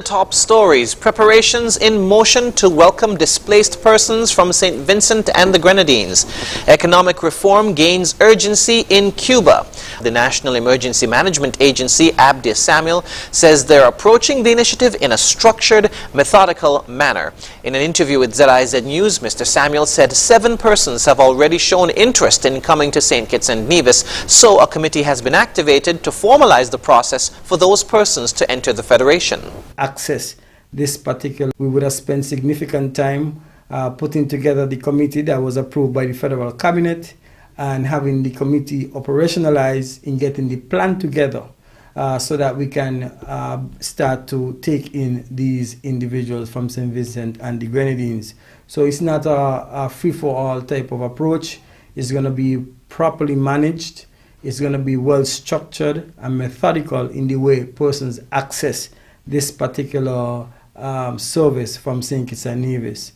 top stories, preparations in motion to welcome displaced persons from St. Vincent and the Grenadines. Economic reform gains urgency in Cuba. The National Emergency Management Agency, Abdi Samuel, says they're approaching the initiative in a structured, methodical manner. In an interview with ZIZ News, Mr. Samuel said 7 persons have already shown interest in coming to St. Kitts and Nevis, so a committee has been activated to formalize the process for those persons to enter the Federation. Access this particular, we would have spent significant time putting together the committee that was approved by the federal cabinet and having the committee operationalized in getting the plan together so that we can start to take in these individuals from St. Vincent and the Grenadines. So it's not a free-for-all type of approach. It's going to be properly managed. It's going to be well structured and methodical in the way persons access this particular service from St. Kitts and Nevis.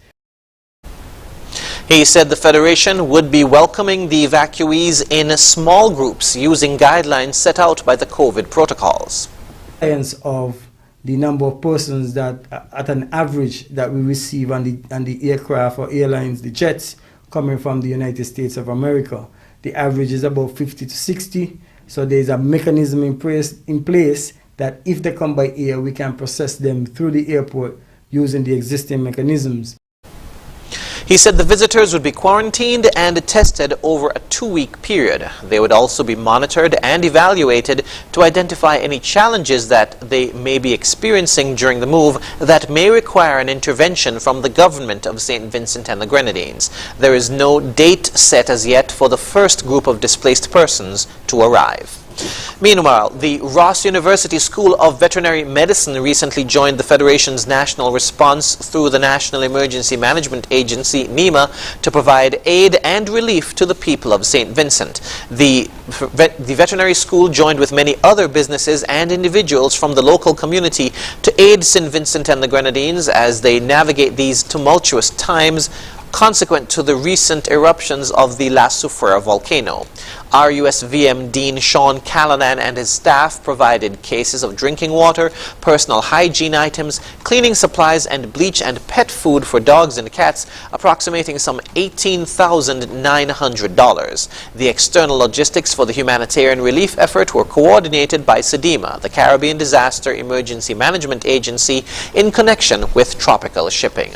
He said the Federation would be welcoming the evacuees in small groups using guidelines set out by the COVID protocols. Of the number of persons that at an average that we receive on the aircraft or airlines, the jets coming from the United States of America, the average is about 50 to 60. So there's a mechanism in place that if they come by air, we can process them through the airport using the existing mechanisms. He said the visitors would be quarantined and tested over a 2-week period. They would also be monitored and evaluated to identify any challenges that they may be experiencing during the move that may require an intervention from the government of St. Vincent and the Grenadines. There is no date set as yet for the first group of displaced persons to arrive. Meanwhile, the Ross University School of Veterinary Medicine recently joined the Federation's national response through the National Emergency Management Agency, NEMA, to provide aid and relief to the people of St. Vincent. The veterinary school joined with many other businesses and individuals from the local community to aid St. Vincent and the Grenadines as they navigate these tumultuous times consequent to the recent eruptions of the La Soufrière volcano. RUSVM Dean Sean Callanan and his staff provided cases of drinking water, personal hygiene items, cleaning supplies, and bleach and pet food for dogs and cats, approximating some $18,900. The external logistics for the humanitarian relief effort were coordinated by SEDEMA, the Caribbean Disaster Emergency Management Agency, in connection with tropical shipping.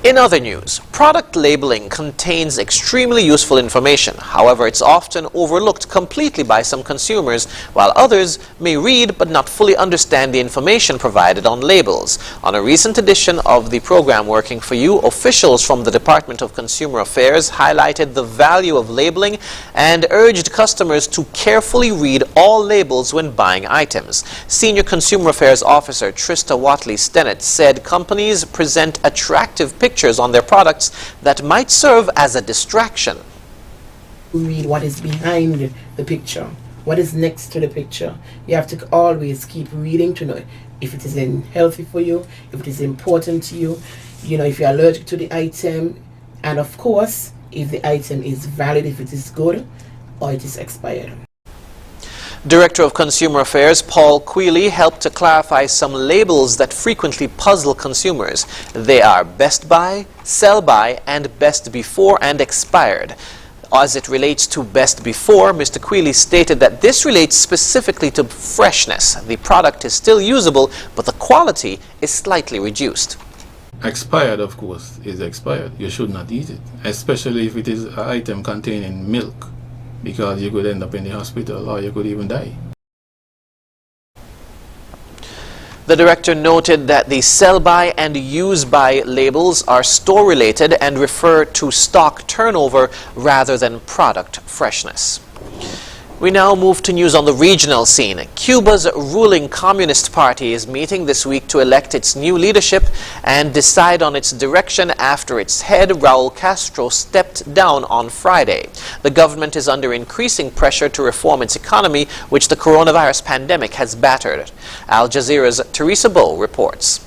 In other news, product labeling contains extremely useful information. However, it's often overlooked completely by some consumers, while others may read but not fully understand the information provided on labels. On a recent edition of the program Working for You, officials from the Department of Consumer Affairs highlighted the value of labeling and urged customers to carefully read all labels when buying items. Senior Consumer Affairs Officer Trista Watley-Stennett said companies present attractive pictures on their products that might serve as a distraction. Read what is behind the picture, what is next to the picture. You have to always keep reading to know if it is healthy for you, if it is important to you, if you're allergic to the item, and of course, if the item is valid, if it is good or it is expired. Director of Consumer Affairs Paul Quealy helped to clarify some labels that frequently puzzle consumers. They are Best By, Sell By, and Best Before and Expired. As it relates to Best Before, Mr. Quealy stated that this relates specifically to freshness. The product is still usable, but the quality is slightly reduced. Expired, of course, is expired. You should not eat it, especially if it is an item containing milk, because you could end up in the hospital or you could even die. The director noted that the sell by and use by labels are store related and refer to stock turnover rather than product freshness. We now move to news on the regional scene. Cuba's ruling Communist Party is meeting this week to elect its new leadership and decide on its direction after its head, Raul Castro, stepped down on Friday. The government is under increasing pressure to reform its economy, which the coronavirus pandemic has battered. Al Jazeera's Teresa Bow reports.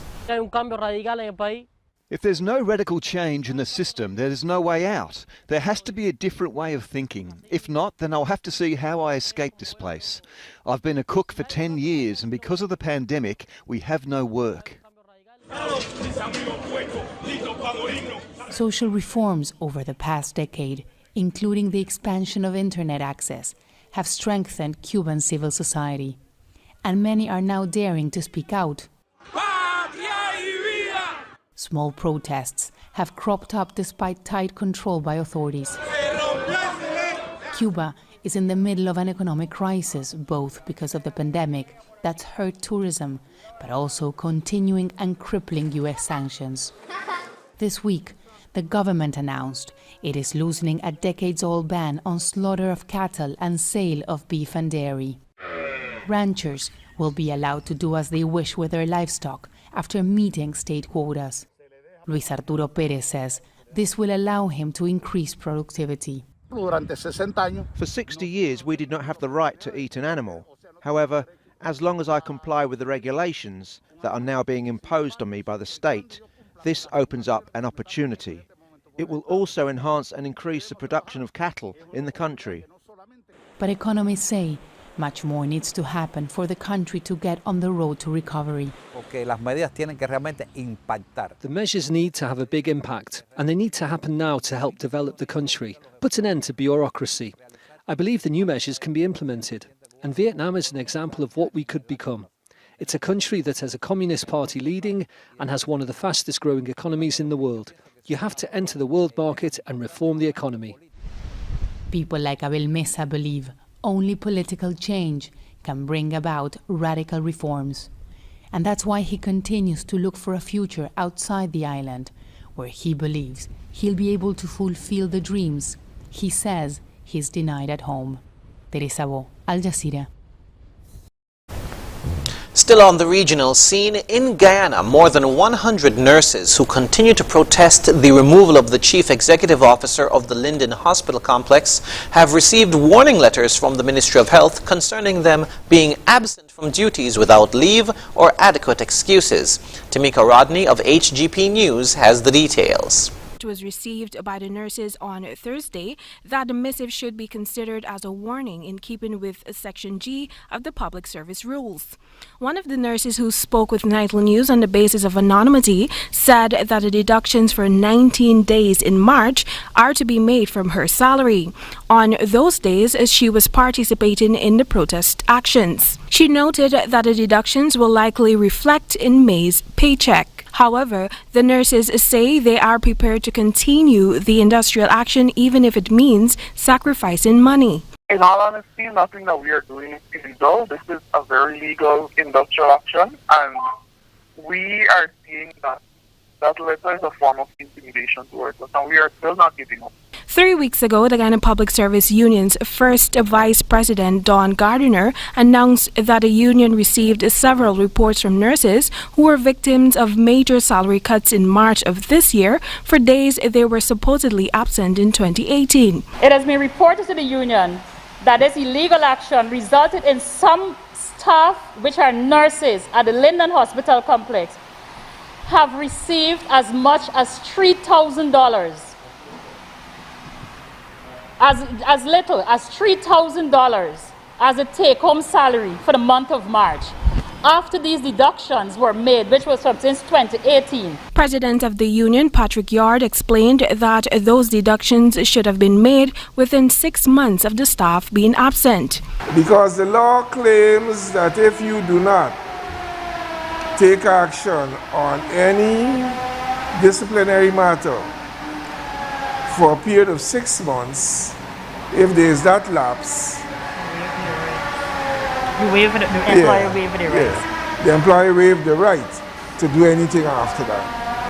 If there's no radical change in the system, there's no way out. There has to be a different way of thinking. If not, then I'll have to see how I escape this place. I've been a cook for 10 years, and because of the pandemic, we have no work. Social reforms over the past decade, including the expansion of internet access, have strengthened Cuban civil society. And many are now daring to speak out. Small protests have cropped up despite tight control by authorities. Cuba is in the middle of an economic crisis, both because of the pandemic that's hurt tourism, but also continuing and crippling U.S. sanctions. This week, the government announced it is loosening a decades-old ban on slaughter of cattle and sale of beef and dairy. Ranchers will be allowed to do as they wish with their livestock after meeting state quotas. Luis Arturo Pérez says this will allow him to increase productivity. For 60 years, we did not have the right to eat an animal. However, as long as I comply with the regulations that are now being imposed on me by the state, this opens up an opportunity. It will also enhance and increase the production of cattle in the country. But economists say much more needs to happen for the country to get on the road to recovery. The measures need to have a big impact, and they need to happen now to help develop the country, put an end to bureaucracy. I believe the new measures can be implemented, and Vietnam is an example of what we could become. It's a country that has a communist party leading and has one of the fastest growing economies in the world. You have to enter the world market and reform the economy. People like Abel Mesa believe only political change can bring about radical reforms. And that's why he continues to look for a future outside the island, where he believes he'll be able to fulfill the dreams he says he's denied at home. Teresa Bo, Al Jazeera. Still on the regional scene, in Guyana, more than 100 nurses who continue to protest the removal of the chief executive officer of the Linden Hospital complex have received warning letters from the Ministry of Health concerning them being absent from duties without leave or adequate excuses. Tamika Rodney of HGP News has the details. Was received by the nurses on Thursday that the missive should be considered as a warning in keeping with Section G of the Public Service Rules. One of the nurses who spoke with Nightly News on the basis of anonymity said that the deductions for 19 days in March are to be made from her salary. On those days, she was participating in the protest actions. She noted that the deductions will likely reflect in May's paycheck. However, the nurses say they are prepared to continue the industrial action even if it means sacrificing money. In all honesty, nothing that we are doing is illegal. This is a very legal industrial action, and we are seeing that letter is a form of intimidation towards us, and we are still not giving up. 3 weeks ago, the Guyana Public Service Union's first Vice President, Don Gardiner, announced that the union received several reports from nurses who were victims of major salary cuts in March of this year for days they were supposedly absent in 2018. It has been reported to the union that this illegal action resulted in some staff, which are nurses at the Linden Hospital complex, have received as much as $3,000. As little as $3,000 as a take-home salary for the month of March, after these deductions were made, which was from since 2018. President of the union, Patrick Yard, explained that those deductions should have been made within 6 months of the staff being absent. Because the law claims that if you do not take action on any disciplinary matter for a period of 6 months, if there is that lapse, the employer waived the right. The employer waived the right to do anything after that.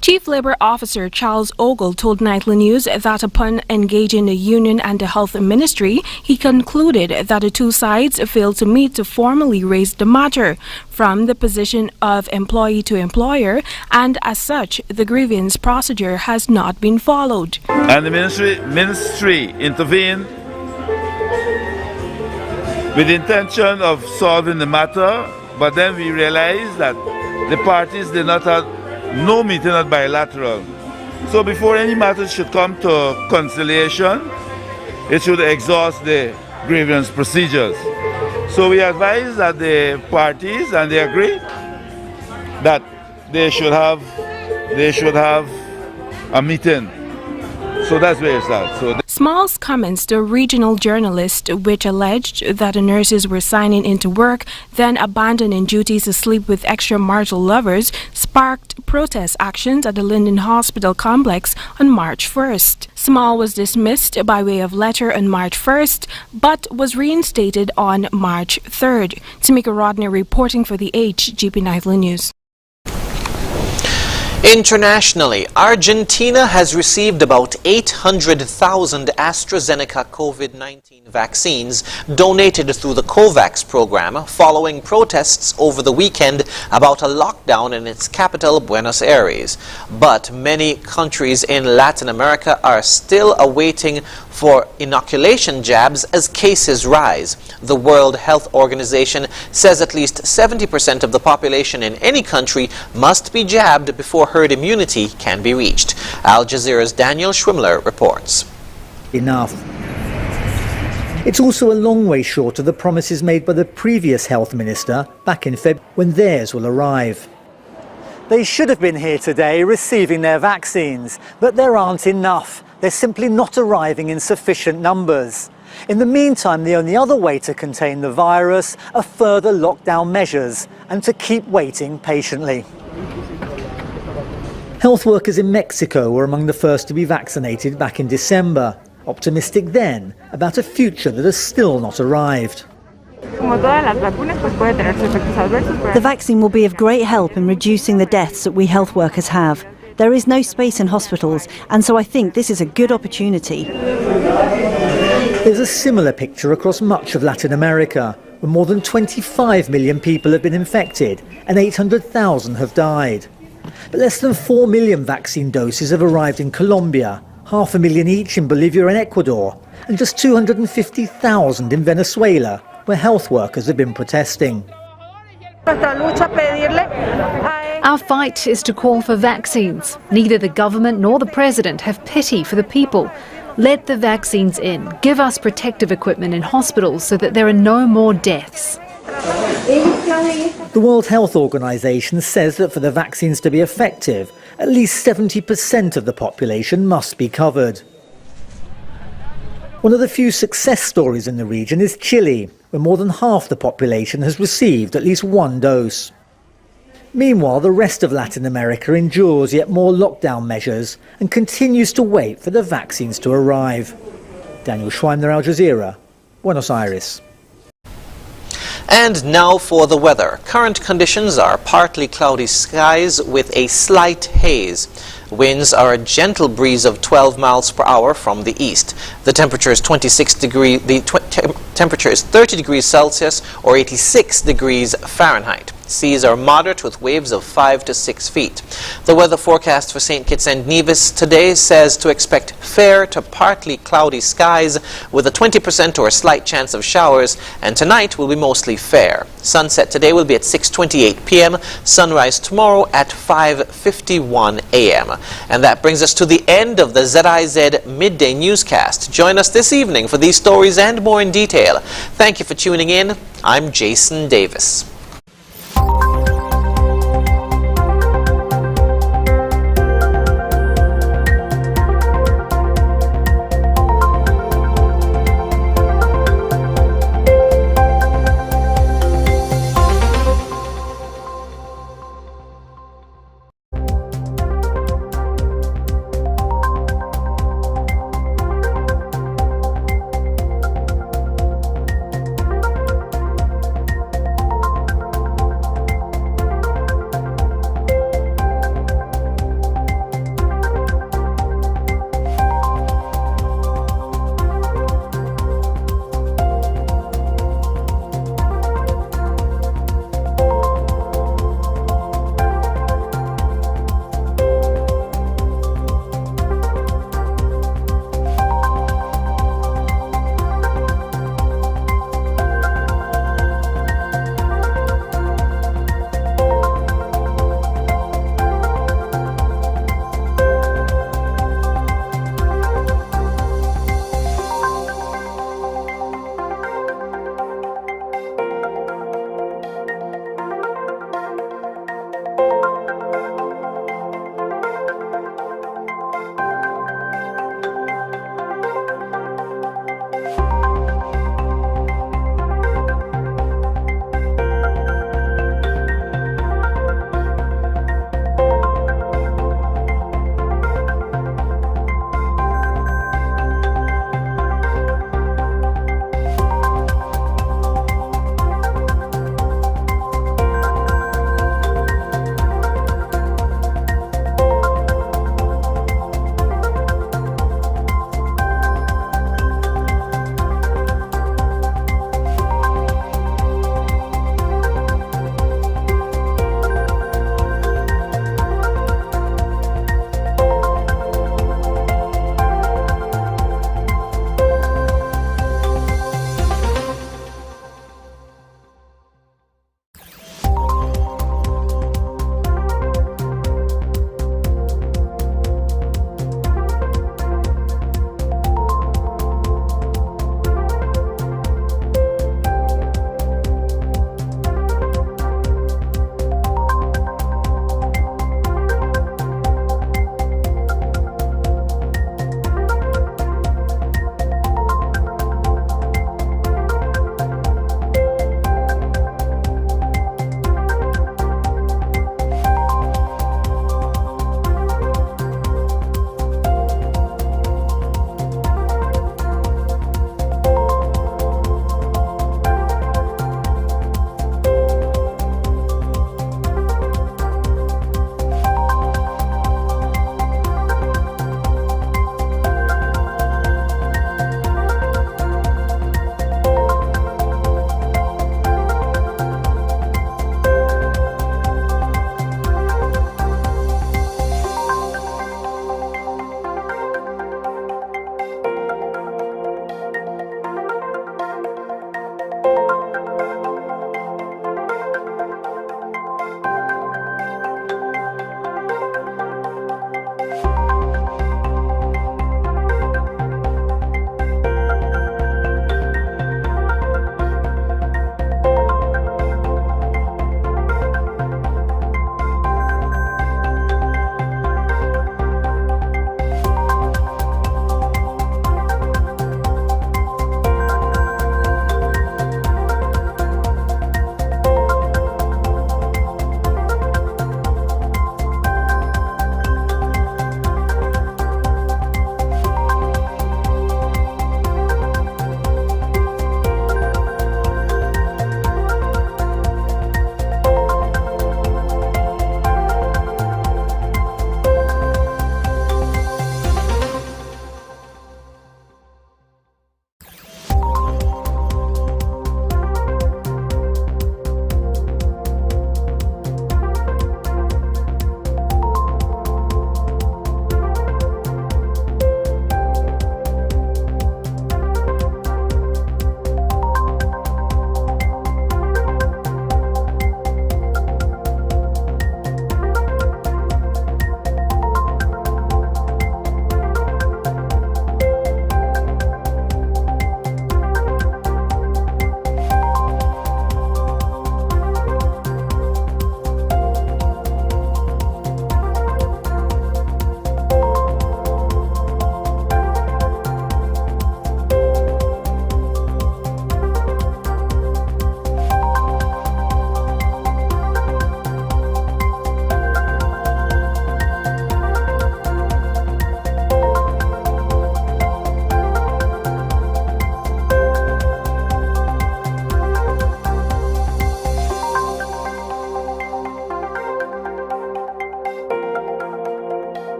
Chief Labor Officer Charles Ogle told Nightly News that upon engaging the union and the health ministry, he concluded that the two sides failed to meet to formally raise the matter from the position of employee to employer, and as such, the grievance procedure has not been followed. And the ministry intervened with the intention of solving the matter, but then we realized that the parties did not have no meeting at bilateral. So before any matter should come to conciliation, it should exhaust the grievance procedures. So we advise that the parties, and they agree, that they should have a meeting. So that's where it starts. Small's comments to a regional journalist, which alleged that the nurses were signing into work, then abandoning duties to sleep with extramarital lovers, sparked protest actions at the Linden Hospital complex on March 1st. Small was dismissed by way of letter on March 1st, but was reinstated on March 3rd. Tamika Rodner reporting for the HGP Nightly News. Internationally, Argentina has received about 800,000 AstraZeneca COVID-19 vaccines donated through the COVAX program following protests over the weekend about a lockdown in its capital, Buenos Aires. But many countries in Latin America are still awaiting for inoculation jabs as cases rise. The World Health Organization says at least 70% of the population in any country must be jabbed before herd immunity can be reached. Al Jazeera's Daniel Schwimler reports. Enough. It's also a long way short of the promises made by the previous health minister back in February when theirs will arrive. They should have been here today receiving their vaccines, but there aren't enough. They're simply not arriving in sufficient numbers. In the meantime, the only other way to contain the virus are further lockdown measures and to keep waiting patiently. Health workers in Mexico were among the first to be vaccinated back in December, optimistic then about a future that has still not arrived. The vaccine will be of great help in reducing the deaths that we health workers have. There is no space in hospitals, and so I think this is a good opportunity. There's a similar picture across much of Latin America, where more than 25 million people have been infected and 800,000 have died. But less than 4 million vaccine doses have arrived in Colombia, 500,000 each in Bolivia and Ecuador, and just 250,000 in Venezuela, where health workers have been protesting. Our fight is to call for vaccines. Neither the government nor the president have pity for the people. Let the vaccines in. Give us protective equipment in hospitals so that there are no more deaths. The World Health Organization says that for the vaccines to be effective, at least 70% of the population must be covered. One of the few success stories in the region is Chile, where more than half the population has received at least one dose. Meanwhile, the rest of Latin America endures yet more lockdown measures and continues to wait for the vaccines to arrive. Daniel Schwimler, Al Jazeera, Buenos Aires. And now for the weather. Current conditions are partly cloudy skies with a slight haze. Winds are a gentle breeze of 12 miles per hour from the east. The temperature is 30 degrees Celsius or 86 degrees Fahrenheit. Seas are moderate with waves of 5 to 6 feet. The weather forecast for St. Kitts and Nevis today says to expect fair to partly cloudy skies with a 20% or a slight chance of showers, and tonight will be mostly fair. Sunset today will be at 6:28 p.m., sunrise tomorrow at 5:51 a.m. And that brings us to the end of the ZIZ Midday Newscast. Join us this evening for these stories and more in detail. Thank you for tuning in. I'm Jason Davis.